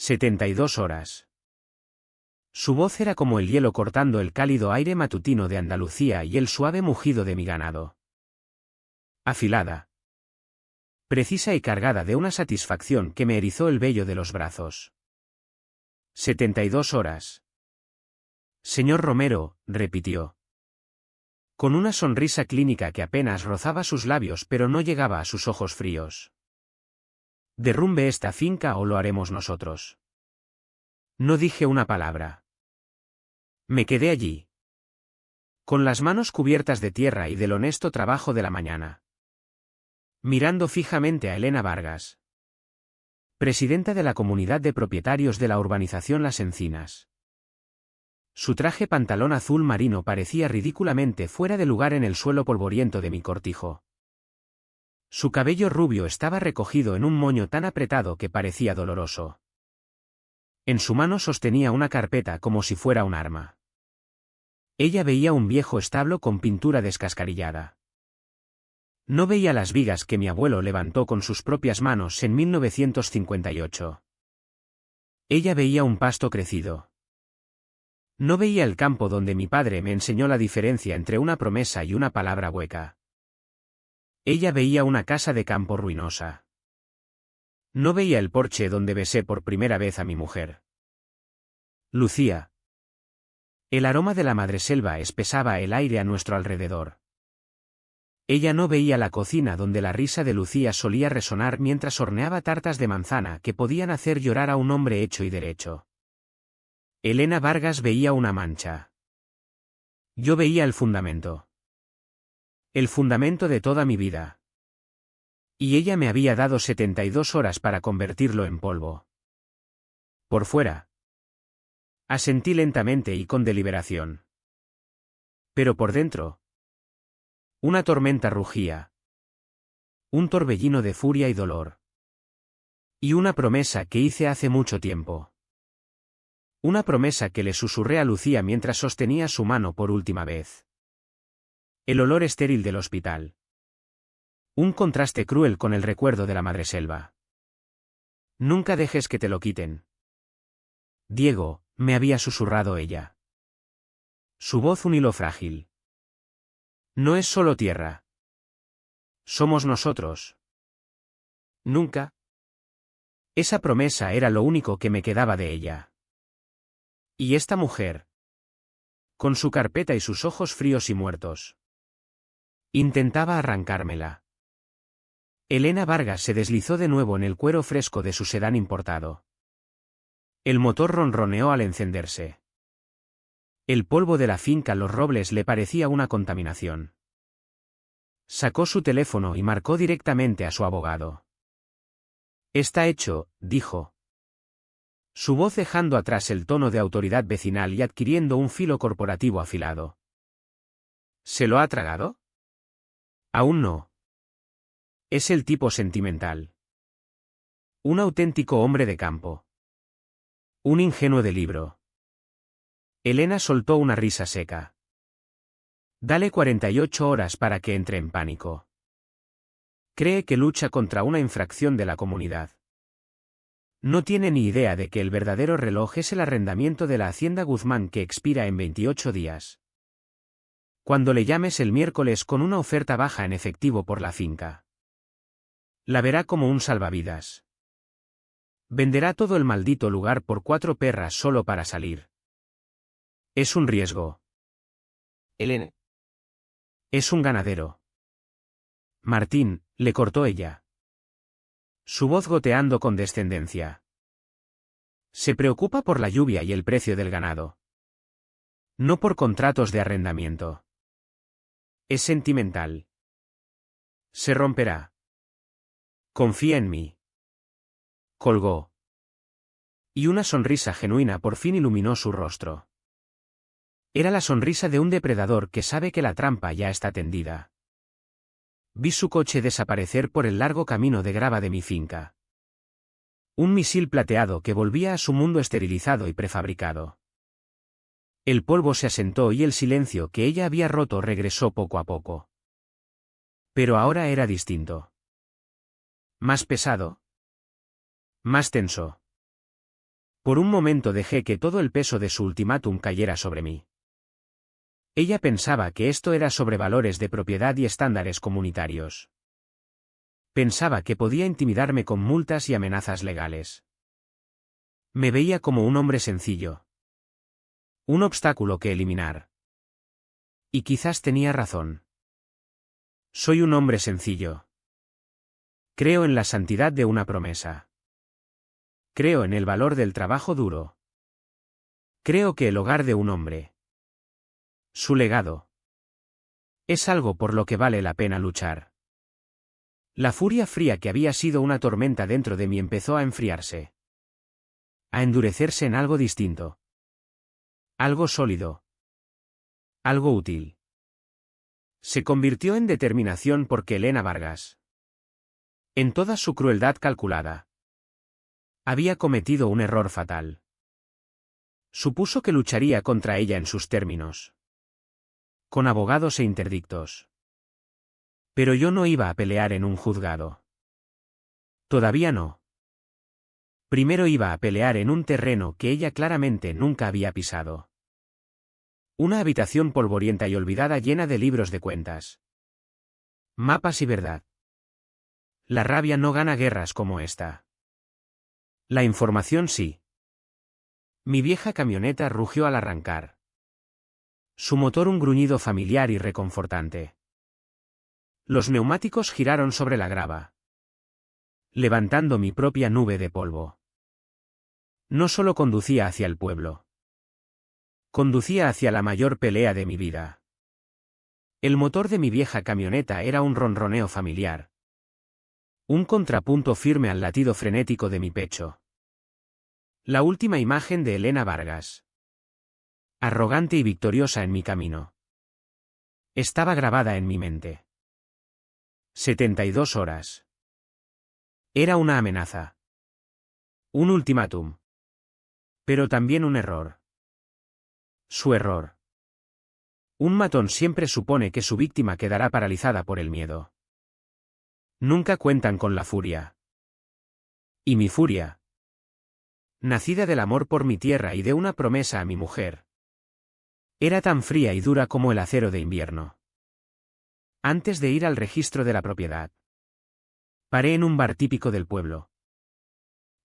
72 horas. Su voz era como el hielo cortando el cálido aire matutino de Andalucía y el suave mugido de mi ganado. Afilada. Precisa y cargada de una satisfacción que me erizó el vello de los brazos. 72 horas. Señor Romero, repitió. Con una sonrisa clínica que apenas rozaba sus labios pero no llegaba a sus ojos fríos. Derrumbe esta finca o lo haremos nosotros. No dije una palabra. Me quedé allí. Con las manos cubiertas de tierra y del honesto trabajo de la mañana. Mirando fijamente a Elena Vargas, presidenta de la comunidad de propietarios de la urbanización Las Encinas. Su traje pantalón azul marino parecía ridículamente fuera de lugar en el suelo polvoriento de mi cortijo. Su cabello rubio estaba recogido en un moño tan apretado que parecía doloroso. En su mano sostenía una carpeta como si fuera un arma. Ella veía un viejo establo con pintura descascarillada. No veía las vigas que mi abuelo levantó con sus propias manos en 1958. Ella veía un pasto crecido. No veía el campo donde mi padre me enseñó la diferencia entre una promesa y una palabra hueca. Ella veía una casa de campo ruinosa. No veía el porche donde besé por primera vez a mi mujer. Lucía. El aroma de la madreselva espesaba el aire a nuestro alrededor. Ella no veía la cocina donde la risa de Lucía solía resonar mientras horneaba tartas de manzana que podían hacer llorar a un hombre hecho y derecho. Elena Vargas veía una mancha. Yo veía el fundamento. El fundamento de toda mi vida. Y ella me había dado 72 horas para convertirlo en polvo. Por fuera. Asentí lentamente y con deliberación. Pero por dentro. Una tormenta rugía. Un torbellino de furia y dolor. Y una promesa que hice hace mucho tiempo. Una promesa que le susurré a Lucía mientras sostenía su mano por última vez. El olor estéril del hospital. Un contraste cruel con el recuerdo de la madreselva. Nunca dejes que te lo quiten. Diego, me había susurrado ella. Su voz un hilo frágil. No es solo tierra. Somos nosotros. Nunca. Esa promesa era lo único que me quedaba de ella. Y esta mujer. Con su carpeta y sus ojos fríos y muertos. Intentaba arrancármela. Elena Vargas se deslizó de nuevo en el cuero fresco de su sedán importado. El motor ronroneó al encenderse. El polvo de la finca Los Robles le parecía una contaminación. Sacó su teléfono y marcó directamente a su abogado. Está hecho, dijo. Su voz dejando atrás el tono de autoridad vecinal y adquiriendo un filo corporativo afilado. ¿Se lo ha tragado? Aún no. Es el tipo sentimental. Un auténtico hombre de campo. Un ingenuo de libro. Elena soltó una risa seca. Dale 48 horas para que entre en pánico. Cree que lucha contra una infracción de la comunidad. No tiene ni idea de que el verdadero reloj es el arrendamiento de la Hacienda Guzmán que expira en 28 días. Cuando le llames el miércoles con una oferta baja en efectivo por la finca. La verá como un salvavidas. Venderá todo el maldito lugar por 4 perras solo para salir. Es un riesgo. Elena. Es un ganadero. Martín, le cortó ella. Su voz goteando con descendencia. Se preocupa por la lluvia y el precio del ganado. No por contratos de arrendamiento. Es sentimental. Se romperá. Confía en mí. Colgó. Y una sonrisa genuina por fin iluminó su rostro. Era la sonrisa de un depredador que sabe que la trampa ya está tendida. Vi su coche desaparecer por el largo camino de grava de mi finca. Un misil plateado que volvía a su mundo esterilizado y prefabricado. El polvo se asentó y el silencio que ella había roto regresó poco a poco. Pero ahora era distinto. Más pesado. Más tenso. Por un momento dejé que todo el peso de su ultimátum cayera sobre mí. Ella pensaba que esto era sobre valores de propiedad y estándares comunitarios. Pensaba que podía intimidarme con multas y amenazas legales. Me veía como un hombre sencillo. Un obstáculo que eliminar. Y quizás tenía razón. Soy un hombre sencillo. Creo en la santidad de una promesa. Creo en el valor del trabajo duro. Creo que el hogar de un hombre, su legado, es algo por lo que vale la pena luchar. La furia fría que había sido una tormenta dentro de mí empezó a enfriarse. A endurecerse en algo distinto. Algo sólido. Algo útil. Se convirtió en determinación porque Elena Vargas, en toda su crueldad calculada, había cometido un error fatal. Supuso que lucharía contra ella en sus términos, con abogados e interdictos. Pero yo no iba a pelear en un juzgado. Todavía no. Primero iba a pelear en un terreno que ella claramente nunca había pisado. Una habitación polvorienta y olvidada llena de libros de cuentas, mapas y verdad. La rabia no gana guerras como esta. La información sí. Mi vieja camioneta rugió al arrancar. Su motor un gruñido familiar y reconfortante. Los neumáticos giraron sobre la grava, levantando mi propia nube de polvo. No solo conducía hacia el pueblo. Conducía hacia la mayor pelea de mi vida. El motor de mi vieja camioneta era un ronroneo familiar. Un contrapunto firme al latido frenético de mi pecho. La última imagen de Elena Vargas, arrogante y victoriosa en mi camino, estaba grabada en mi mente. 72 horas. Era una amenaza. Un ultimátum. Pero también un error. Su error. Un matón siempre supone que su víctima quedará paralizada por el miedo. Nunca cuentan con la furia. Y mi furia, nacida del amor por mi tierra y de una promesa a mi mujer, era tan fría y dura como el acero de invierno. Antes de ir al registro de la propiedad, paré en un bar típico del pueblo.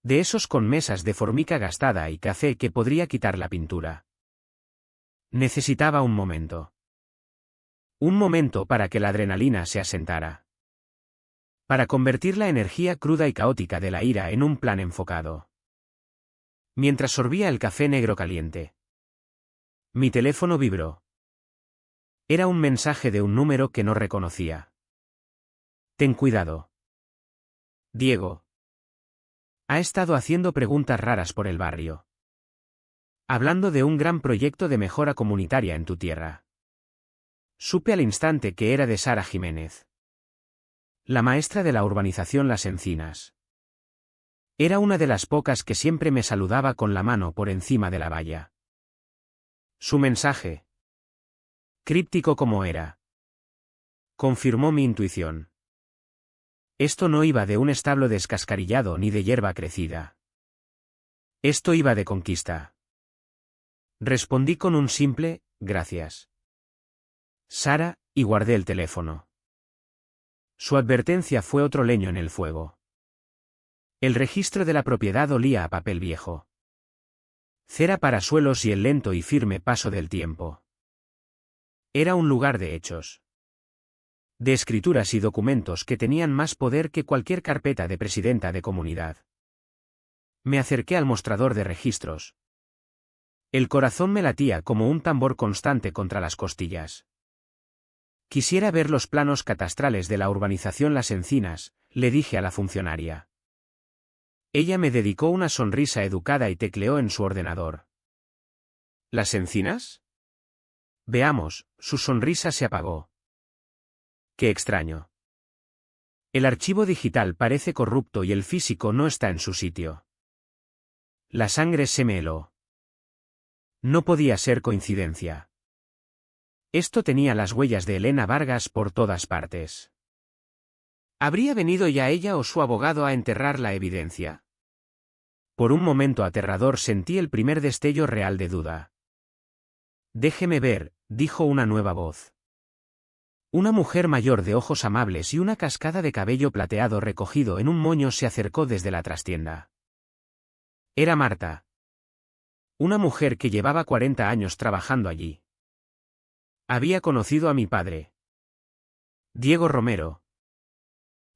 De esos con mesas de formica gastada y café que podría quitar la pintura. Necesitaba un momento. Un momento para que la adrenalina se asentara. Para convertir la energía cruda y caótica de la ira en un plan enfocado. Mientras sorbía el café negro caliente, mi teléfono vibró. Era un mensaje de un número que no reconocía. Ten cuidado. Diego. Ha estado haciendo preguntas raras por el barrio. Hablando de un gran proyecto de mejora comunitaria en tu tierra. Supe al instante que era de Sara Jiménez, la maestra de la urbanización Las Encinas. Era una de las pocas que siempre me saludaba con la mano por encima de la valla. Su mensaje, críptico como era, confirmó mi intuición. Esto no iba de un establo descascarillado ni de hierba crecida. Esto iba de conquista. Respondí con un simple, gracias, Sara, y guardé el teléfono. Su advertencia fue otro leño en el fuego. El registro de la propiedad olía a papel viejo. Cera para suelos y el lento y firme paso del tiempo. Era un lugar de hechos. De escrituras y documentos que tenían más poder que cualquier carpeta de presidenta de comunidad. Me acerqué al mostrador de registros. El corazón me latía como un tambor constante contra las costillas. Quisiera ver los planos catastrales de la urbanización Las Encinas, le dije a la funcionaria. Ella me dedicó una sonrisa educada y tecleó en su ordenador. ¿Las Encinas? Veamos, su sonrisa se apagó. Qué extraño. El archivo digital parece corrupto y el físico no está en su sitio. La sangre se me heló. No podía ser coincidencia. Esto tenía las huellas de Elena Vargas por todas partes. ¿Habría venido ya ella o su abogado a enterrar la evidencia? Por un momento aterrador sentí el primer destello real de duda. Déjeme ver, dijo una nueva voz. Una mujer mayor de ojos amables y una cascada de cabello plateado recogido en un moño se acercó desde la trastienda. Era Marta. Una mujer que llevaba 40 años trabajando allí. Había conocido a mi padre. Diego Romero.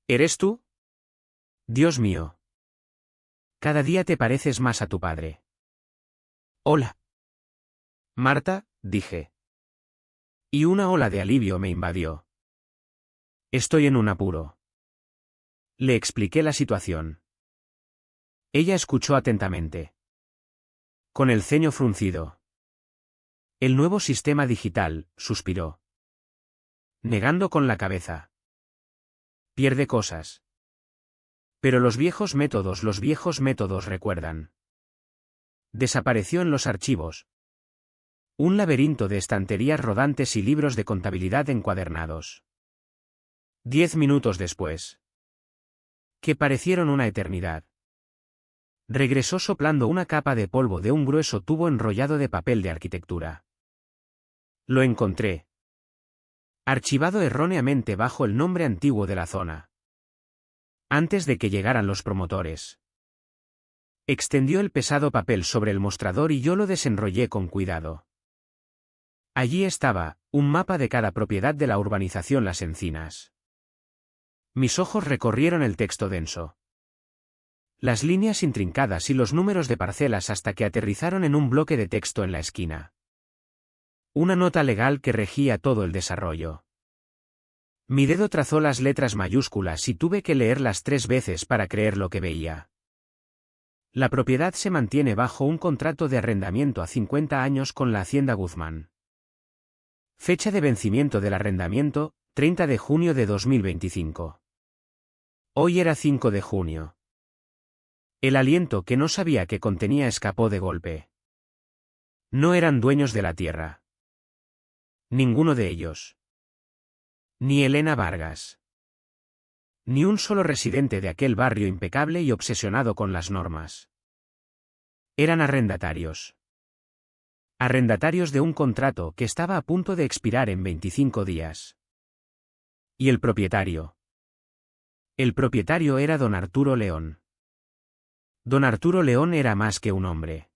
¿Eres tú? Dios mío. Cada día te pareces más a tu padre. Hola. Marta, dije. Y una ola de alivio me invadió. Estoy en un apuro. Le expliqué la situación. Ella escuchó atentamente. Con el ceño fruncido. El nuevo sistema digital, suspiró. Negando con la cabeza. Pierde cosas. Pero los viejos métodos recuerdan. Desapareció en los archivos. Un laberinto de estanterías rodantes y libros de contabilidad encuadernados. 10 minutos después. Que parecieron una eternidad. Regresó soplando una capa de polvo de un grueso tubo enrollado de papel de arquitectura. Lo encontré. Archivado erróneamente bajo el nombre antiguo de la zona. Antes de que llegaran los promotores. Extendió el pesado papel sobre el mostrador y yo lo desenrollé con cuidado. Allí estaba, un mapa de cada propiedad de la urbanización Las Encinas. Mis ojos recorrieron el texto denso. Las líneas intrincadas y los números de parcelas hasta que aterrizaron en un bloque de texto en la esquina. Una nota legal que regía todo el desarrollo. Mi dedo trazó las letras mayúsculas y tuve que leerlas 3 veces para creer lo que veía. La propiedad se mantiene bajo un contrato de arrendamiento a 50 años con la Hacienda Guzmán. Fecha de vencimiento del arrendamiento, 30 de junio de 2025. Hoy era 5 de junio. El aliento que no sabía que contenía escapó de golpe. No eran dueños de la tierra. Ninguno de ellos. Ni Elena Vargas. Ni un solo residente de aquel barrio impecable y obsesionado con las normas. Eran arrendatarios. Arrendatarios de un contrato que estaba a punto de expirar en 25 días. ¿Y el propietario? El propietario era don Arturo León. Don Arturo León era más que un hombre.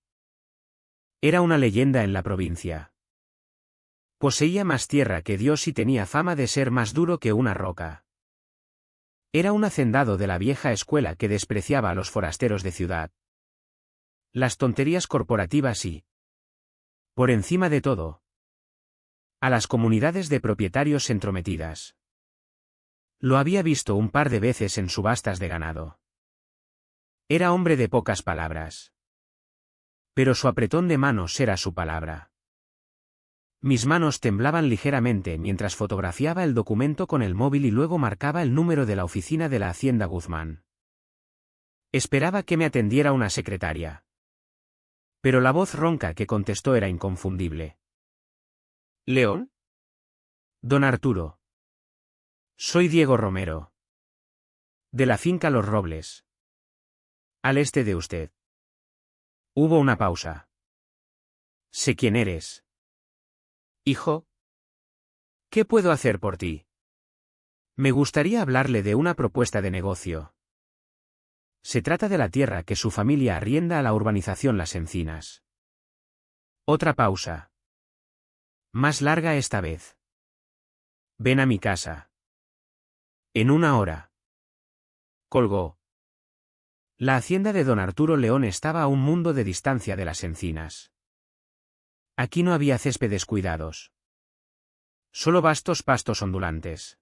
Era una leyenda en la provincia. Poseía más tierra que Dios y tenía fama de ser más duro que una roca. Era un hacendado de la vieja escuela que despreciaba a los forasteros de ciudad. Las tonterías corporativas y, por encima de todo, a las comunidades de propietarios entrometidas. Lo había visto un par de veces en subastas de ganado. Era hombre de pocas palabras. Pero su apretón de manos era su palabra. Mis manos temblaban ligeramente mientras fotografiaba el documento con el móvil y luego marcaba el número de la oficina de la Hacienda Guzmán. Esperaba que me atendiera una secretaria. Pero la voz ronca que contestó era inconfundible. ¿León? Don Arturo. Soy Diego Romero. De la finca Los Robles. Al este de usted. Hubo una pausa. Sé quién eres. Hijo. ¿Qué puedo hacer por ti? Me gustaría hablarle de una propuesta de negocio. Se trata de la tierra que su familia arrienda a la urbanización Las Encinas. Otra pausa. Más larga esta vez. Ven a mi casa. En 1 hora. Colgó. La hacienda de don Arturo León estaba a un mundo de distancia de Las Encinas. Aquí no había céspedes cuidados. Solo vastos pastos ondulantes.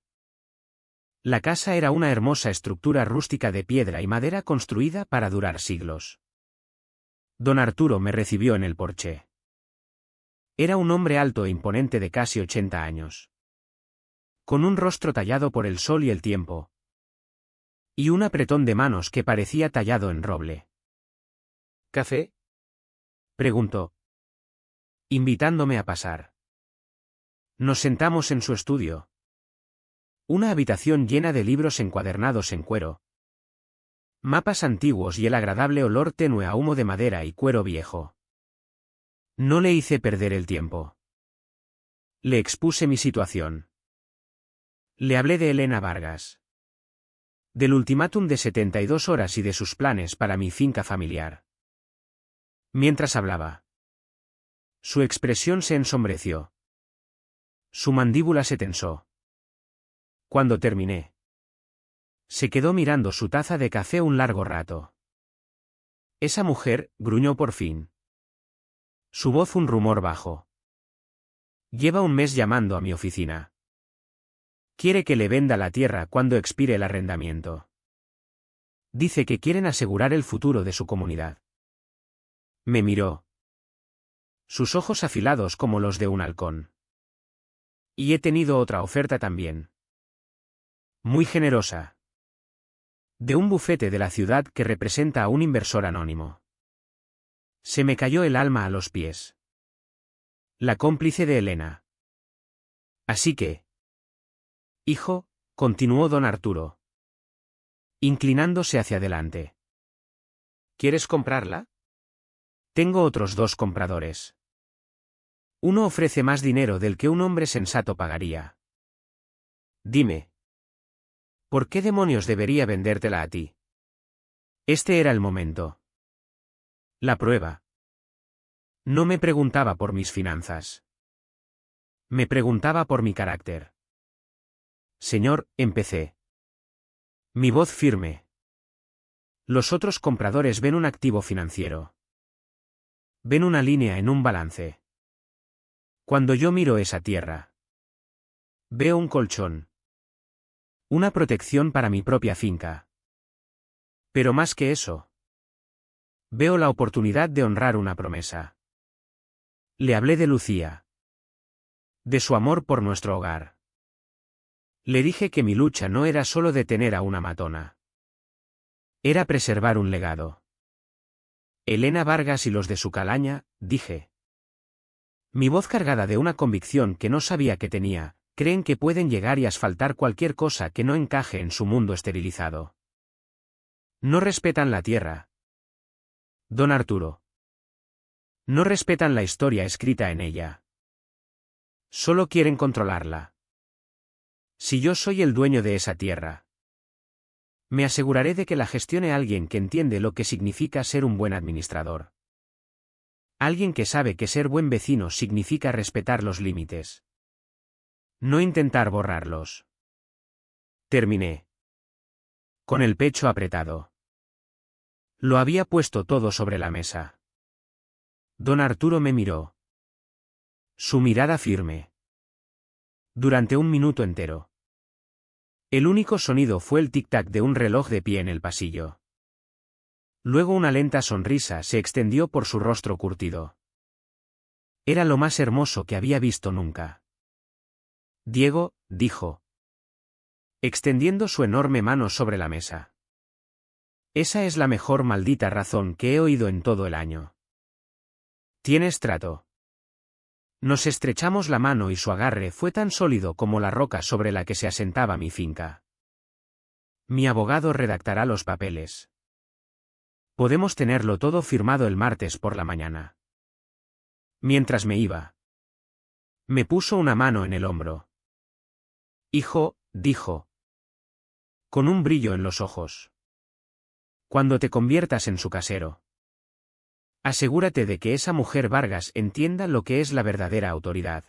La casa era una hermosa estructura rústica de piedra y madera construida para durar siglos. Don Arturo me recibió en el porche. Era un hombre alto e imponente de casi 80 años. Con un rostro tallado por el sol y el tiempo. Y un apretón de manos que parecía tallado en roble. ¿Café? Preguntó, invitándome a pasar. Nos sentamos en su estudio. Una habitación llena de libros encuadernados en cuero. Mapas antiguos y el agradable olor tenue a humo de madera y cuero viejo. No le hice perder el tiempo. Le expuse mi situación. Le hablé de Elena Vargas. Del ultimátum de 72 horas y de sus planes para mi finca familiar. Mientras hablaba, su expresión se ensombreció. Su mandíbula se tensó. Cuando terminé, se quedó mirando su taza de café un largo rato. Esa mujer, gruñó por fin. Su voz un rumor bajo. Lleva un mes llamando a mi oficina. Quiere que le venda la tierra cuando expire el arrendamiento. Dice que quieren asegurar el futuro de su comunidad. Me miró. Sus ojos afilados como los de un halcón. Y he tenido otra oferta también. Muy generosa. De un bufete de la ciudad que representa a un inversor anónimo. Se me cayó el alma a los pies. La cómplice de Elena. Así que... Hijo, continuó don Arturo, inclinándose hacia adelante. ¿Quieres comprarla? Tengo otros 2 compradores. Uno ofrece más dinero del que un hombre sensato pagaría. Dime. ¿Por qué demonios debería vendértela a ti? Este era el momento. La prueba. No me preguntaba por mis finanzas. Me preguntaba por mi carácter. Señor, empecé. Mi voz firme. Los otros compradores ven un activo financiero. Ven una línea en un balance. Cuando yo miro esa tierra, veo un colchón. Una protección para mi propia finca. Pero más que eso, veo la oportunidad de honrar una promesa. Le hablé de Lucía. De su amor por nuestro hogar. Le dije que mi lucha no era solo detener a una matona. Era preservar un legado. Elena Vargas y los de su calaña, dije. Mi voz cargada de una convicción que no sabía que tenía, creen que pueden llegar y asfaltar cualquier cosa que no encaje en su mundo esterilizado. No respetan la tierra. Don Arturo. No respetan la historia escrita en ella. Solo quieren controlarla. Si yo soy el dueño de esa tierra, me aseguraré de que la gestione alguien que entiende lo que significa ser un buen administrador. Alguien que sabe que ser buen vecino significa respetar los límites. No intentar borrarlos. Terminé. Con el pecho apretado. Lo había puesto todo sobre la mesa. Don Arturo me miró. Su mirada firme. Durante un minuto entero. El único sonido fue el tic-tac de un reloj de pie en el pasillo. Luego una lenta sonrisa se extendió por su rostro curtido. Era lo más hermoso que había visto nunca. Diego, dijo, extendiendo su enorme mano sobre la mesa. Esa es la mejor maldita razón que he oído en todo el año. Tienes trato. Nos estrechamos la mano y su agarre fue tan sólido como la roca sobre la que se asentaba mi finca. Mi abogado redactará los papeles. Podemos tenerlo todo firmado el martes por la mañana. Mientras me iba, me puso una mano en el hombro. Hijo, dijo, con un brillo en los ojos. Cuando te conviertas en su casero, asegúrate de que esa mujer Vargas entienda lo que es la verdadera autoridad.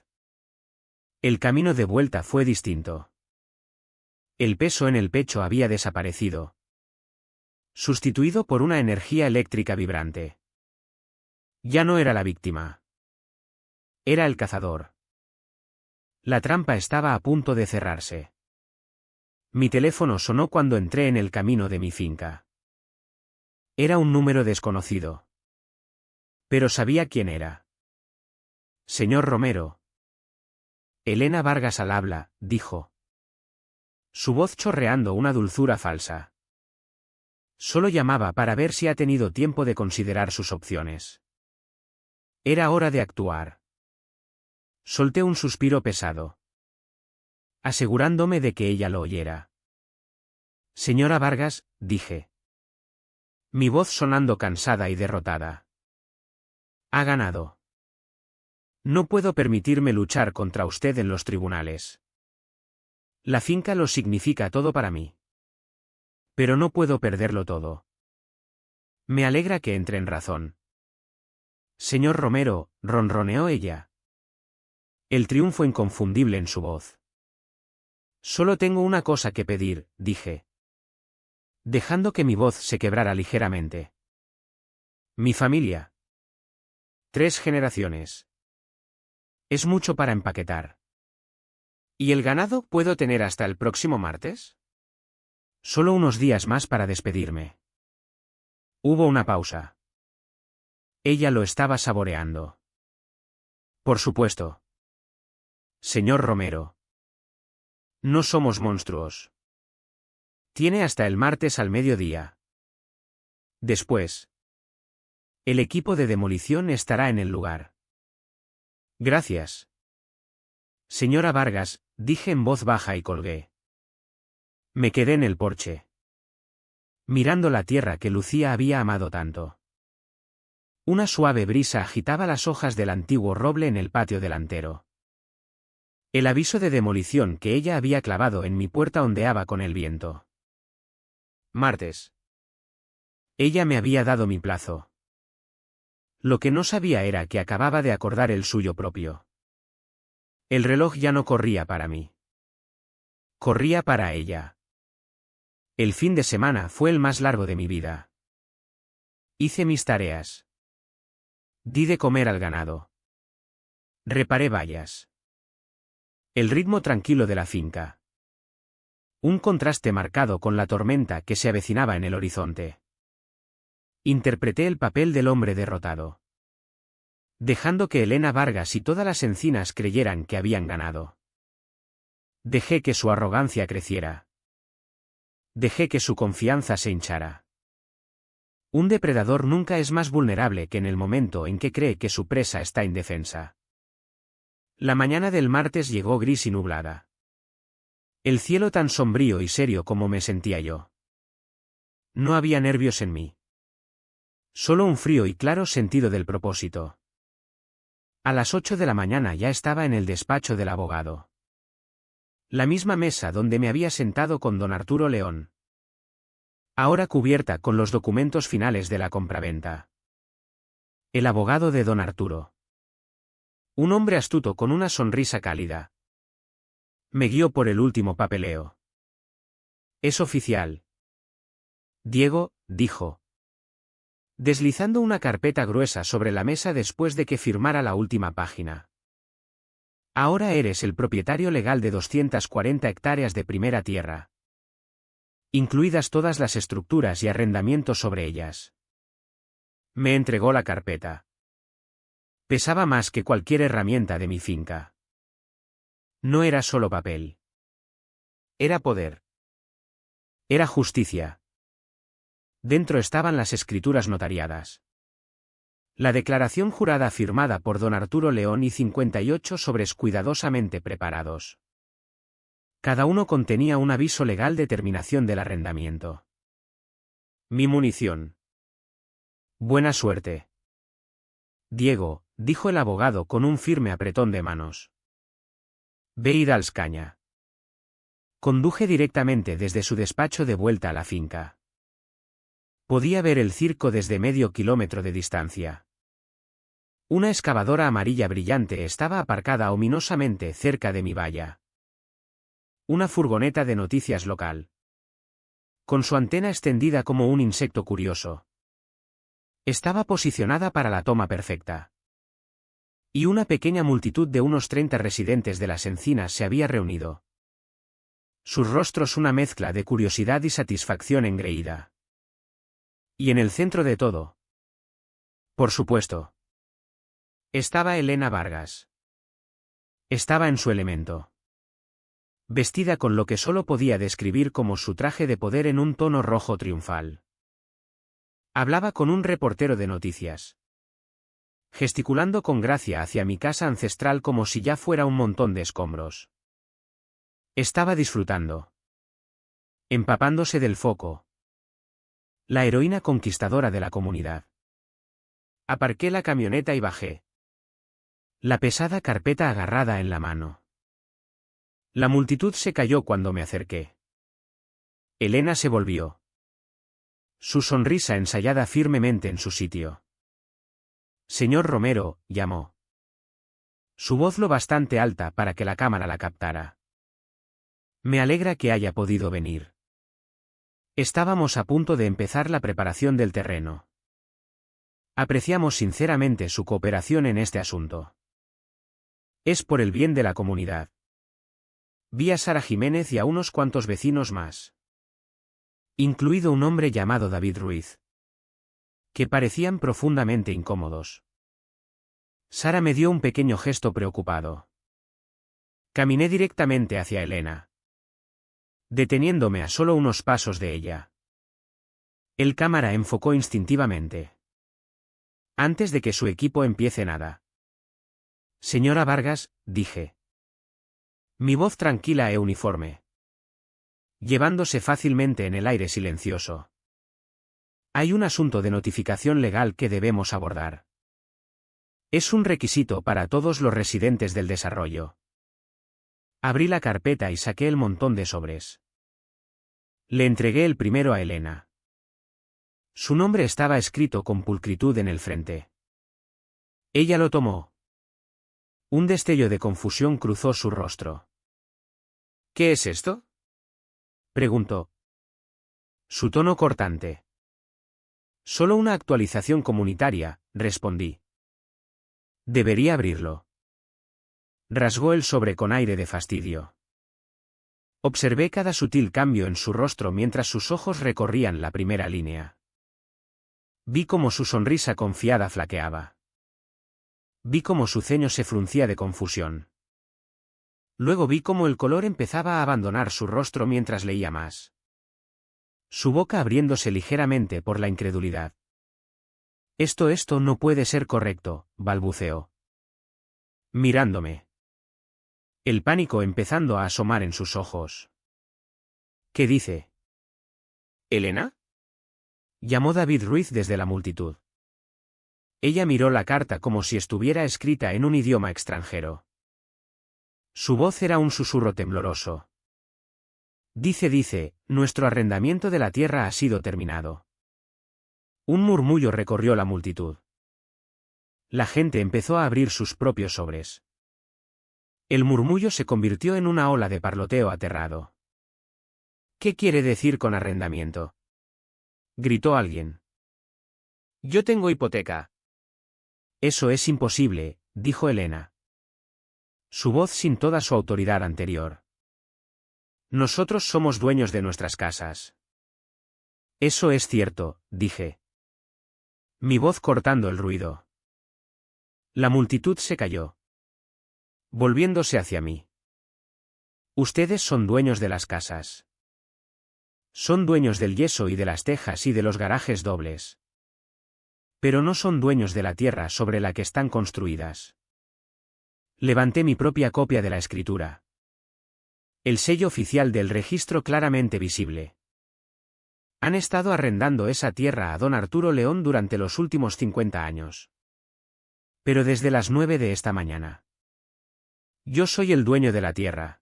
El camino de vuelta fue distinto. El peso en el pecho había desaparecido, sustituido por una energía eléctrica vibrante. Ya no era la víctima. Era el cazador. La trampa estaba a punto de cerrarse. Mi teléfono sonó cuando entré en el camino de mi finca. Era un número desconocido. Pero sabía quién era. Señor Romero. Elena Vargas al habla, dijo. Su voz chorreando una dulzura falsa. Solo llamaba para ver si ha tenido tiempo de considerar sus opciones. Era hora de actuar. Solté un suspiro pesado, asegurándome de que ella lo oyera. Señora Vargas, dije. Mi voz sonando cansada y derrotada. Ha ganado. No puedo permitirme luchar contra usted en los tribunales. La finca lo significa todo para mí. Pero no puedo perderlo todo. Me alegra que entre en razón. Señor Romero, ronroneó ella. El triunfo inconfundible en su voz. Solo tengo una cosa que pedir, dije, dejando que mi voz se quebrara ligeramente. Mi familia. 3 generaciones. Es mucho para empaquetar. ¿Y el ganado puedo tener hasta el próximo martes? Solo unos días más para despedirme. Hubo una pausa. Ella lo estaba saboreando. Por supuesto. Señor Romero. No somos monstruos. Tiene hasta el martes al mediodía. Después. El equipo de demolición estará en el lugar. Gracias. Señora Vargas, dije en voz baja y colgué. Me quedé en el porche, mirando la tierra que Lucía había amado tanto. Una suave brisa agitaba las hojas del antiguo roble en el patio delantero. El aviso de demolición que ella había clavado en mi puerta ondeaba con el viento. Martes. Ella me había dado mi plazo. Lo que no sabía era que acababa de acordar el suyo propio. El reloj ya no corría para mí. Corría para ella. El fin de semana fue el más largo de mi vida. Hice mis tareas. Di de comer al ganado. Reparé vallas. El ritmo tranquilo de la finca. Un contraste marcado con la tormenta que se avecinaba en el horizonte. Interpreté el papel del hombre derrotado. Dejando que Elena Vargas y todas las encinas creyeran que habían ganado. Dejé que su arrogancia creciera. Dejé que su confianza se hinchara. Un depredador nunca es más vulnerable que en el momento en que cree que su presa está indefensa. La mañana del martes llegó gris y nublada. El cielo tan sombrío y serio como me sentía yo. No había nervios en mí. Solo un frío y claro sentido del propósito. A las 8 de la mañana ya estaba en el despacho del abogado. La misma mesa donde me había sentado con don Arturo León. Ahora cubierta con los documentos finales de la compraventa. El abogado de don Arturo. Un hombre astuto con una sonrisa cálida. Me guió por el último papeleo. Es oficial. Diego, dijo, deslizando una carpeta gruesa sobre la mesa después de que firmara la última página. Ahora eres el propietario legal de 240 hectáreas de primera tierra, incluidas todas las estructuras y arrendamientos sobre ellas. Me entregó la carpeta. Pesaba más que cualquier herramienta de mi finca. No era solo papel. Era poder. Era justicia. Dentro estaban las escrituras notariadas. La declaración jurada firmada por don Arturo León y 58 sobres cuidadosamente preparados. Cada uno contenía un aviso legal de terminación del arrendamiento. Mi munición. Buena suerte. Diego, dijo el abogado con un firme apretón de manos. Ve y dals caña. Conduje directamente desde su despacho de vuelta a la finca. Podía ver el circo desde medio kilómetro de distancia. Una excavadora amarilla brillante estaba aparcada ominosamente cerca de mi valla. Una furgoneta de noticias local. Con su antena extendida como un insecto curioso. Estaba posicionada para la toma perfecta. Y una pequeña multitud de unos 30 residentes de las encinas se había reunido. Sus rostros una mezcla de curiosidad y satisfacción engreída. Y en el centro de todo, por supuesto, estaba Elena Vargas. Estaba en su elemento. Vestida con lo que solo podía describir como su traje de poder en un tono rojo triunfal. Hablaba con un reportero de noticias. Gesticulando con gracia hacia mi casa ancestral como si ya fuera un montón de escombros. Estaba disfrutando. Empapándose del foco. La heroína conquistadora de la comunidad. Aparqué la camioneta y bajé. La pesada carpeta agarrada en la mano. La multitud se cayó cuando me acerqué. Elena se volvió. Su sonrisa ensayada firmemente en su sitio. Señor Romero, llamó. Su voz lo bastante alta para que la cámara la captara. Me alegra que haya podido venir. Estábamos a punto de empezar la preparación del terreno. Apreciamos sinceramente su cooperación en este asunto. Es por el bien de la comunidad. Vi a Sara Jiménez y a unos cuantos vecinos más. Incluido un hombre llamado David Ruiz. Que parecían profundamente incómodos. Sara me dio un pequeño gesto preocupado. Caminé directamente hacia Elena. Deteniéndome a solo unos pasos de ella. El cámara enfocó instintivamente. Antes de que su equipo empiece nada. Señora Vargas, dije. Mi voz tranquila e uniforme. Llevándose fácilmente en el aire silencioso. Hay un asunto de notificación legal que debemos abordar. Es un requisito para todos los residentes del desarrollo. Abrí la carpeta y saqué el montón de sobres. Le entregué el primero a Elena. Su nombre estaba escrito con pulcritud en el frente. Ella lo tomó. Un destello de confusión cruzó su rostro. ¿Qué es esto?, preguntó. Su tono cortante. Solo una actualización comunitaria, respondí. Debería abrirlo. Rasgó el sobre con aire de fastidio. Observé cada sutil cambio en su rostro mientras sus ojos recorrían la primera línea. Vi cómo su sonrisa confiada flaqueaba. Vi cómo su ceño se fruncía de confusión. Luego vi cómo el color empezaba a abandonar su rostro mientras leía más. Su boca abriéndose ligeramente por la incredulidad. Esto no puede ser correcto, balbuceó. Mirándome. El pánico empezando a asomar en sus ojos. ¿Qué dice? ¿Elena?, llamó David Ruiz desde la multitud. Ella miró la carta como si estuviera escrita en un idioma extranjero. Su voz era un susurro tembloroso. Dice, nuestro arrendamiento de la tierra ha sido terminado. Un murmullo recorrió la multitud. La gente empezó a abrir sus propios sobres. El murmullo se convirtió en una ola de parloteo aterrado. ¿Qué quiere decir con arrendamiento?, gritó alguien. Yo tengo hipoteca. Eso es imposible, dijo Elena. Su voz sin toda su autoridad anterior. Nosotros somos dueños de nuestras casas. Eso es cierto, dije. Mi voz cortando el ruido. La multitud se calló. Volviéndose hacia mí. Ustedes son dueños de las casas. Son dueños del yeso y de las tejas y de los garajes dobles. Pero no son dueños de la tierra sobre la que están construidas. Levanté mi propia copia de la escritura. El sello oficial del registro claramente visible. Han estado arrendando esa tierra a don Arturo León durante los últimos 50 años. Pero desde las 9 de esta mañana. Yo soy el dueño de la tierra.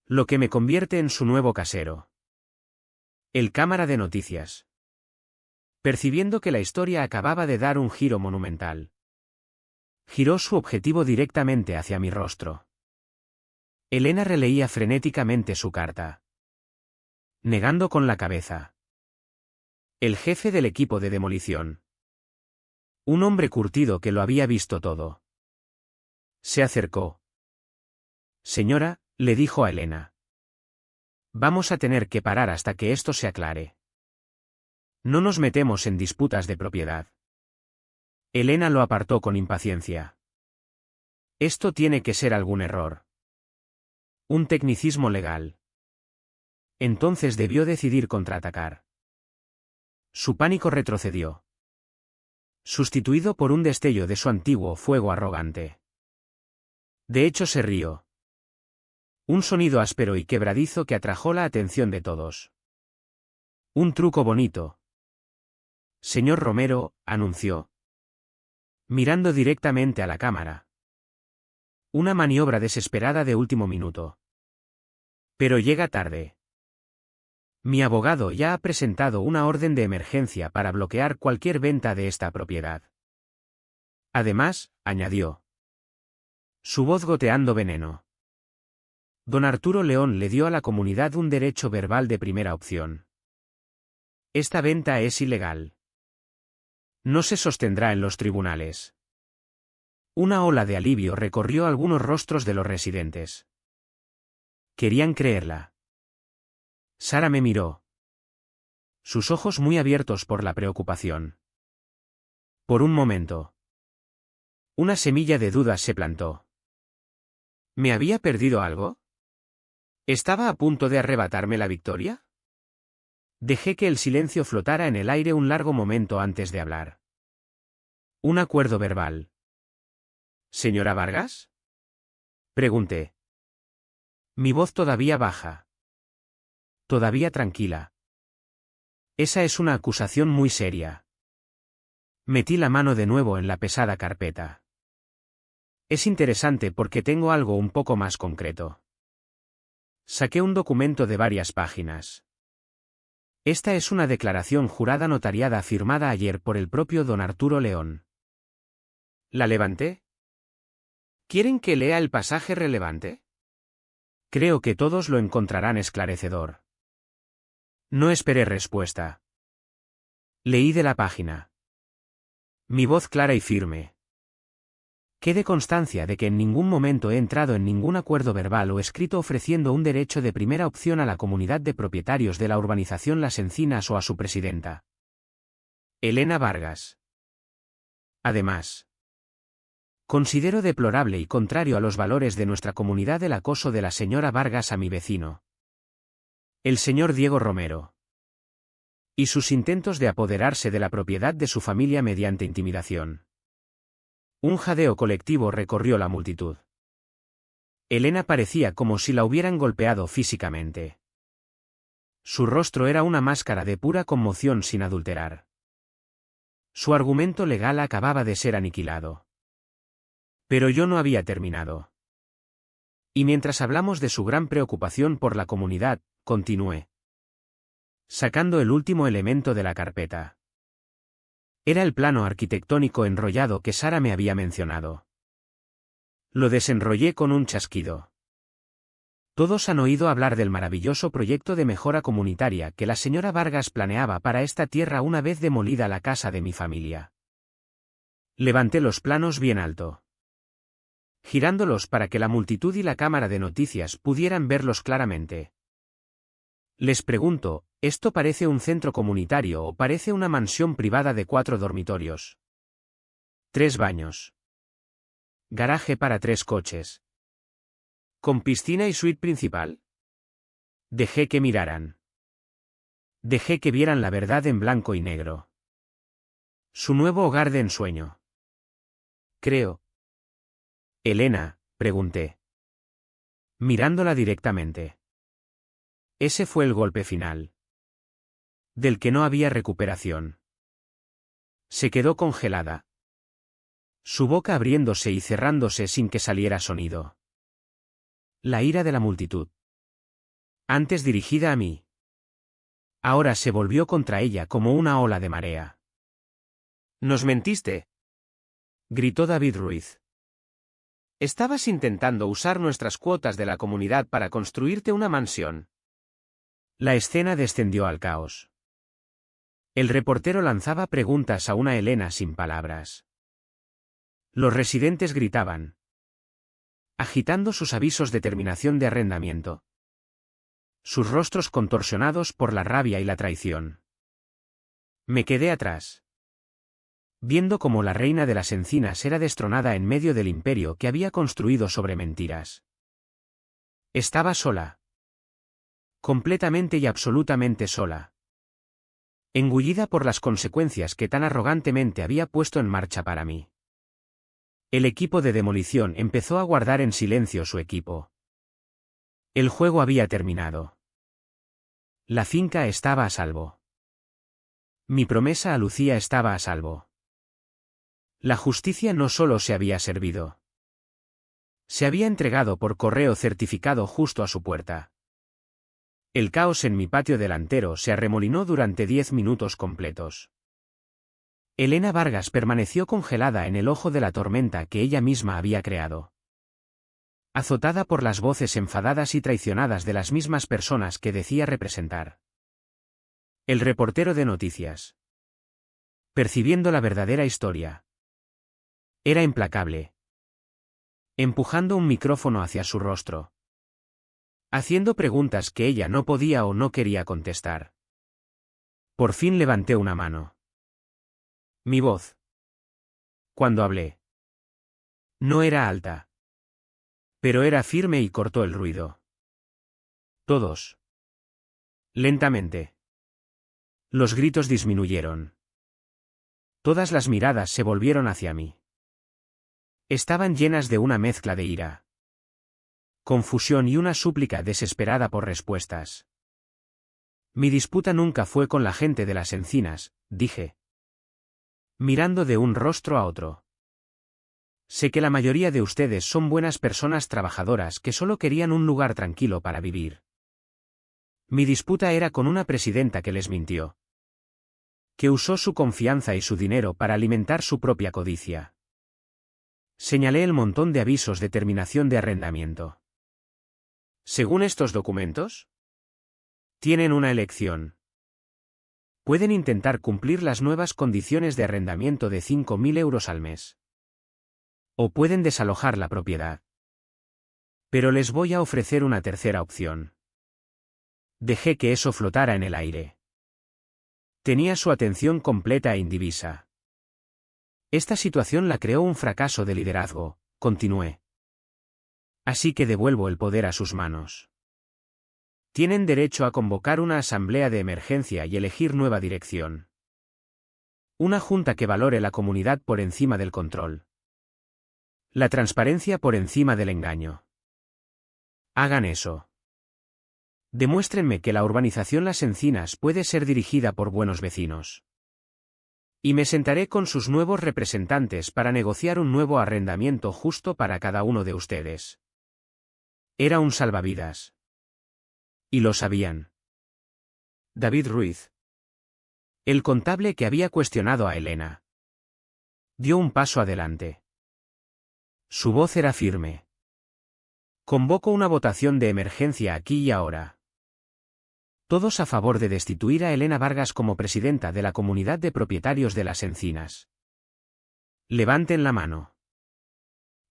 Lo que me convierte en su nuevo casero. El cámara de noticias. Percibiendo que la historia acababa de dar un giro monumental. Giró su objetivo directamente hacia mi rostro. Elena releía frenéticamente su carta. Negando con la cabeza. El jefe del equipo de demolición. Un hombre curtido que lo había visto todo. Se acercó. Señora, le dijo a Elena. Vamos a tener que parar hasta que esto se aclare. No nos metemos en disputas de propiedad. Elena lo apartó con impaciencia. Esto tiene que ser algún error. Un tecnicismo legal. Entonces debió decidir contraatacar. Su pánico retrocedió. Sustituido por un destello de su antiguo fuego arrogante. De hecho se rió. Un sonido áspero y quebradizo que atrajo la atención de todos. Un truco bonito. Señor Romero, anunció, mirando directamente a la cámara. Una maniobra desesperada de último minuto. Pero llega tarde. Mi abogado ya ha presentado una orden de emergencia para bloquear cualquier venta de esta propiedad. Además, añadió, su voz goteando veneno. Don Arturo León le dio a la comunidad un derecho verbal de primera opción. Esta venta es ilegal. No se sostendrá en los tribunales. Una ola de alivio recorrió algunos rostros de los residentes. Querían creerla. Sara me miró. Sus ojos muy abiertos por la preocupación. Por un momento. Una semilla de dudas se plantó. ¿Me había perdido algo? ¿Estaba a punto de arrebatarme la victoria? Dejé que el silencio flotara en el aire un largo momento antes de hablar. Un acuerdo verbal. ¿Señora Vargas? Pregunté. Mi voz todavía baja. Todavía tranquila. Esa es una acusación muy seria. Metí la mano de nuevo en la pesada carpeta. Es interesante porque tengo algo un poco más concreto. Saqué un documento de varias páginas. Esta es una declaración jurada notariada firmada ayer por el propio don Arturo León. ¿La levanté? ¿Quieren que lea el pasaje relevante? Creo que todos lo encontrarán esclarecedor. No esperé respuesta. Leí de la página. Mi voz clara y firme. Quede constancia de que en ningún momento he entrado en ningún acuerdo verbal o escrito ofreciendo un derecho de primera opción a la comunidad de propietarios de la urbanización Las Encinas o a su presidenta, Elena Vargas. Además, considero deplorable y contrario a los valores de nuestra comunidad el acoso de la señora Vargas a mi vecino, el señor Diego Romero, y sus intentos de apoderarse de la propiedad de su familia mediante intimidación. Un jadeo colectivo recorrió la multitud. Elena parecía como si la hubieran golpeado físicamente. Su rostro era una máscara de pura conmoción sin adulterar. Su argumento legal acababa de ser aniquilado. Pero yo no había terminado. Y mientras hablamos de su gran preocupación por la comunidad, continué, sacando el último elemento de la carpeta. Era el plano arquitectónico enrollado que Sara me había mencionado. Lo desenrollé con un chasquido. Todos han oído hablar del maravilloso proyecto de mejora comunitaria que la señora Vargas planeaba para esta tierra una vez demolida la casa de mi familia. Levanté los planos bien alto, girándolos para que la multitud y la cámara de noticias pudieran verlos claramente. Les pregunto, ¿esto parece un centro comunitario o parece una mansión privada de 4 dormitorios? 3 baños. Garaje para 3 coches. ¿Con piscina y suite principal? Dejé que miraran. Dejé que vieran la verdad en blanco y negro. Su nuevo hogar de ensueño. Creo. Elena, pregunté, mirándola directamente. Ese fue el golpe final, del que no había recuperación. Se quedó congelada, su boca abriéndose y cerrándose sin que saliera sonido. La ira de la multitud, antes dirigida a mí, ahora se volvió contra ella como una ola de marea. «¡Nos mentiste!», gritó David Ruiz. «Estabas intentando usar nuestras cuotas de la comunidad para construirte una mansión». La escena descendió al caos. El reportero lanzaba preguntas a una Elena sin palabras. Los residentes gritaban, agitando sus avisos de terminación de arrendamiento. Sus rostros contorsionados por la rabia y la traición. Me quedé atrás, viendo cómo la reina de las encinas era destronada en medio del imperio que había construido sobre mentiras. Estaba sola. Completamente y absolutamente sola. Engullida por las consecuencias que tan arrogantemente había puesto en marcha para mí. El equipo de demolición empezó a guardar en silencio su equipo. El juego había terminado. La finca estaba a salvo. Mi promesa a Lucía estaba a salvo. La justicia no solo se había servido. Se había entregado por correo certificado justo a su puerta. El caos en mi patio delantero se arremolinó durante 10 minutos completos. Elena Vargas permaneció congelada en el ojo de la tormenta que ella misma había creado. Azotada por las voces enfadadas y traicionadas de las mismas personas que decía representar. El reportero de noticias. Percibiendo la verdadera historia. Era implacable. Empujando un micrófono hacia su rostro. Haciendo preguntas que ella no podía o no quería contestar. Por fin levanté una mano. Mi voz. Cuando hablé. No era alta. Pero era firme y cortó el ruido. Todos. Lentamente. Los gritos disminuyeron. Todas las miradas se volvieron hacia mí. Estaban llenas de una mezcla de ira, confusión y una súplica desesperada por respuestas. Mi disputa nunca fue con la gente de las encinas, dije, mirando de un rostro a otro. Sé que la mayoría de ustedes son buenas personas trabajadoras que solo querían un lugar tranquilo para vivir. Mi disputa era con una presidenta que les mintió. Que usó su confianza y su dinero para alimentar su propia codicia. Señalé el montón de avisos de terminación de arrendamiento. Según estos documentos, tienen una elección. Pueden intentar cumplir las nuevas condiciones de arrendamiento de 5.000 euros al mes. O pueden desalojar la propiedad. Pero les voy a ofrecer una tercera opción. Dejé que eso flotara en el aire. Tenía su atención completa e indivisa. Esta situación la creó un fracaso de liderazgo, continué. Así que devuelvo el poder a sus manos. Tienen derecho a convocar una asamblea de emergencia y elegir nueva dirección. Una junta que valore la comunidad por encima del control. La transparencia por encima del engaño. Hagan eso. Demuéstrenme que la urbanización Las Encinas puede ser dirigida por buenos vecinos. Y me sentaré con sus nuevos representantes para negociar un nuevo arrendamiento justo para cada uno de ustedes. Era un salvavidas. Y lo sabían. David Ruiz. El contable que había cuestionado a Elena. Dio un paso adelante. Su voz era firme. Convoco una votación de emergencia aquí y ahora. Todos a favor de destituir a Elena Vargas como presidenta de la Comunidad de Propietarios de Las Encinas. Levanten la mano.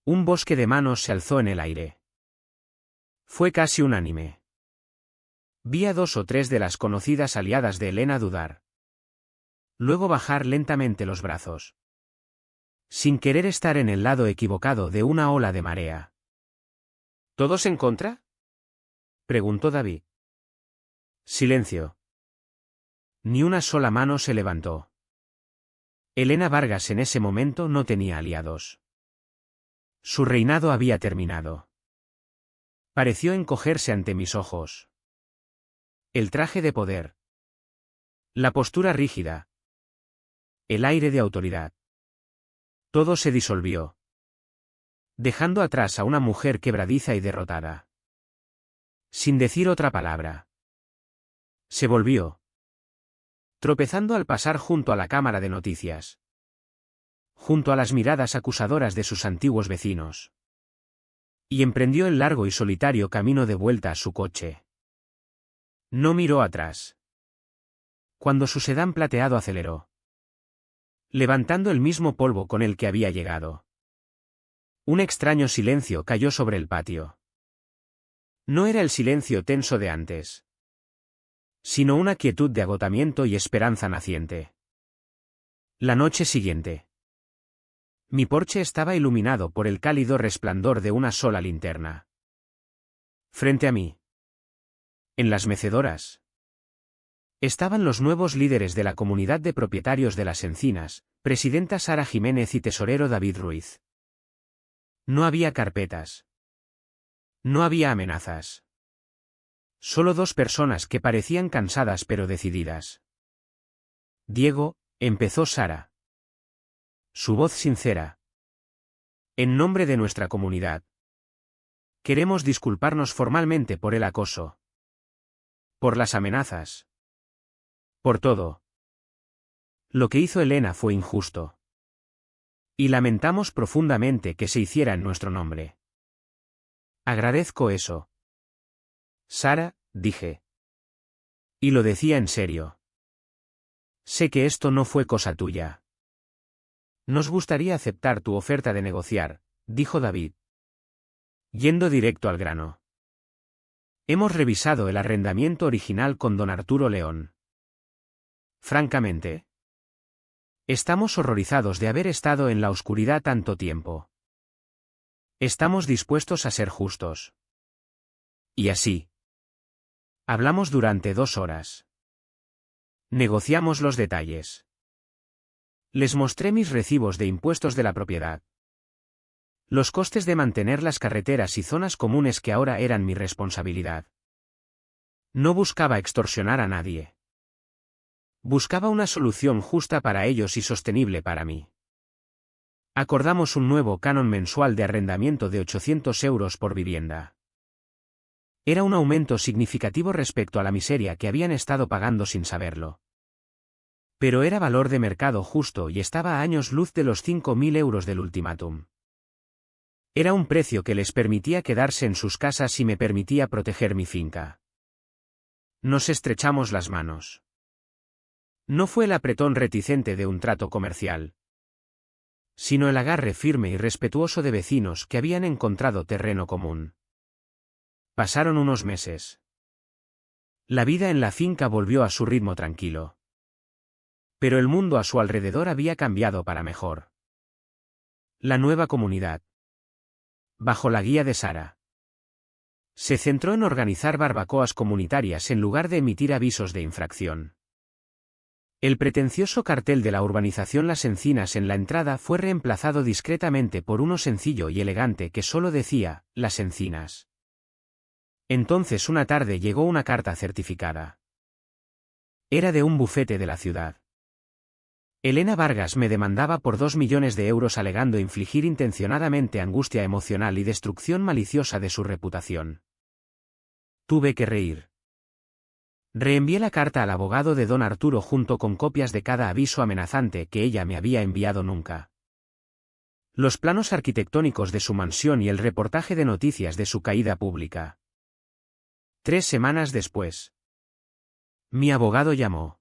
Un bosque de manos se alzó en el aire. Fue casi unánime. Vi a 2 o 3 de las conocidas aliadas de Elena dudar. Luego bajar lentamente los brazos. Sin querer estar en el lado equivocado de una ola de marea. ¿Todos en contra?, preguntó David. Silencio. Ni una sola mano se levantó. Elena Vargas en ese momento no tenía aliados. Su reinado había terminado. Pareció encogerse ante mis ojos. El traje de poder. La postura rígida. El aire de autoridad. Todo se disolvió. Dejando atrás a una mujer quebradiza y derrotada. Sin decir otra palabra. Se volvió. Tropezando al pasar junto a la cámara de noticias. Junto a las miradas acusadoras de sus antiguos vecinos. Y emprendió el largo y solitario camino de vuelta a su coche. No miró atrás. Cuando su sedán plateado aceleró. Levantando el mismo polvo con el que había llegado. Un extraño silencio cayó sobre el patio. No era el silencio tenso de antes. Sino una quietud de agotamiento y esperanza naciente. La noche siguiente. Mi porche estaba iluminado por el cálido resplandor de una sola linterna. Frente a mí. En las mecedoras. Estaban los nuevos líderes de la Comunidad de Propietarios de Las Encinas, presidenta Sara Jiménez y tesorero David Ruiz. No había carpetas. No había amenazas. Solo 2 personas que parecían cansadas pero decididas. Diego, empezó Sara. Su voz sincera. En nombre de nuestra comunidad. Queremos disculparnos formalmente por el acoso. Por las amenazas. Por todo. Lo que hizo Elena fue injusto. Y lamentamos profundamente que se hiciera en nuestro nombre. Agradezco eso. Sara, dije. Y lo decía en serio. Sé que esto no fue cosa tuya. Nos gustaría aceptar tu oferta de negociar, dijo David. Yendo directo al grano. Hemos revisado el arrendamiento original con don Arturo León. Francamente, estamos horrorizados de haber estado en la oscuridad tanto tiempo. Estamos dispuestos a ser justos. Y así. Hablamos durante 2 horas. Negociamos los detalles. Les mostré mis recibos de impuestos de la propiedad. Los costes de mantener las carreteras y zonas comunes que ahora eran mi responsabilidad. No buscaba extorsionar a nadie. Buscaba una solución justa para ellos y sostenible para mí. Acordamos un nuevo canon mensual de arrendamiento de 800 euros por vivienda. Era un aumento significativo respecto a la miseria que habían estado pagando sin saberlo. Pero era valor de mercado justo y estaba a años luz de los 5.000 euros del ultimátum. Era un precio que les permitía quedarse en sus casas y me permitía proteger mi finca. Nos estrechamos las manos. No fue el apretón reticente de un trato comercial, sino el agarre firme y respetuoso de vecinos que habían encontrado terreno común. Pasaron unos meses. La vida en la finca volvió a su ritmo tranquilo. Pero el mundo a su alrededor había cambiado para mejor. La nueva comunidad, bajo la guía de Sara, se centró en organizar barbacoas comunitarias en lugar de emitir avisos de infracción. El pretencioso cartel de la urbanización Las Encinas en la entrada fue reemplazado discretamente por uno sencillo y elegante que solo decía, Las Encinas. Entonces una tarde llegó una carta certificada. Era de un bufete de la ciudad. Elena Vargas me demandaba por 2 millones de euros alegando infligir intencionadamente angustia emocional y destrucción maliciosa de su reputación. Tuve que reír. Reenvié la carta al abogado de don Arturo junto con copias de cada aviso amenazante que ella me había enviado nunca. Los planos arquitectónicos de su mansión y el reportaje de noticias de su caída pública. 3 semanas después. Mi abogado llamó.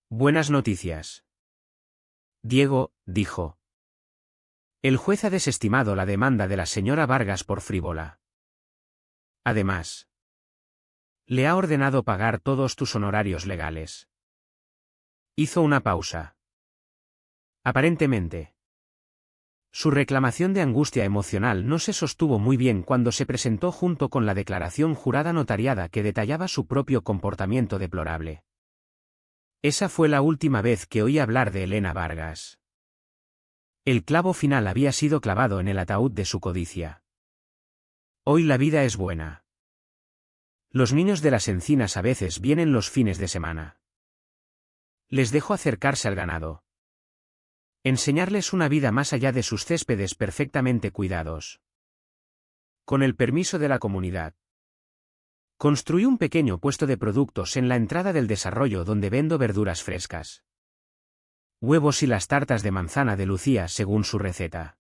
Buenas noticias. Diego, dijo. El juez ha desestimado la demanda de la señora Vargas por frívola. Además, le ha ordenado pagar todos tus honorarios legales. Hizo una pausa. Aparentemente, su reclamación de angustia emocional no se sostuvo muy bien cuando se presentó junto con la declaración jurada notariada que detallaba su propio comportamiento deplorable. Esa fue la última vez que oí hablar de Elena Vargas. El clavo final había sido clavado en el ataúd de su codicia. Hoy la vida es buena. Los niños de Las Encinas a veces vienen los fines de semana. Les dejo acercarse al ganado. Enseñarles una vida más allá de sus céspedes perfectamente cuidados. Con el permiso de la comunidad. Construí un pequeño puesto de productos en la entrada del desarrollo donde vendo verduras frescas. Huevos y las tartas de manzana de Lucía según su receta.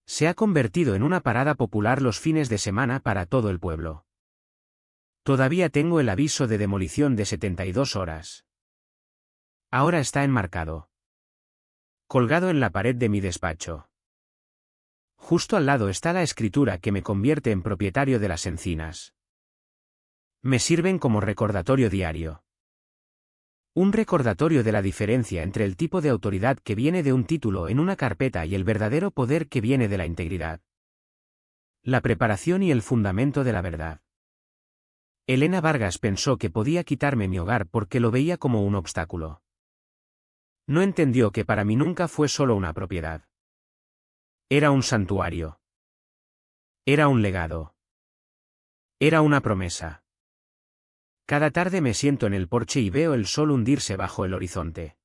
Se ha convertido en una parada popular los fines de semana para todo el pueblo. Todavía tengo el aviso de demolición de 72 horas. Ahora está enmarcado. Colgado en la pared de mi despacho. Justo al lado está la escritura que me convierte en propietario de Las Encinas. Me sirven como recordatorio diario. Un recordatorio de la diferencia entre el tipo de autoridad que viene de un título en una carpeta y el verdadero poder que viene de la integridad. La preparación y el fundamento de la verdad. Elena Vargas pensó que podía quitarme mi hogar porque lo veía como un obstáculo. No entendió que para mí nunca fue solo una propiedad. Era un santuario. Era un legado. Era una promesa. Cada tarde me siento en el porche y veo el sol hundirse bajo el horizonte,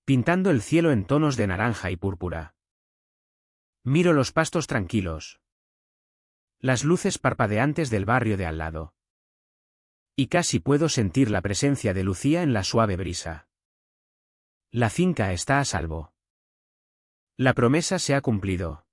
pintando el cielo en tonos de naranja y púrpura. Miro los pastos tranquilos, las luces parpadeantes del barrio de al lado. Y casi puedo sentir la presencia de Lucía en la suave brisa. La finca está a salvo. La promesa se ha cumplido.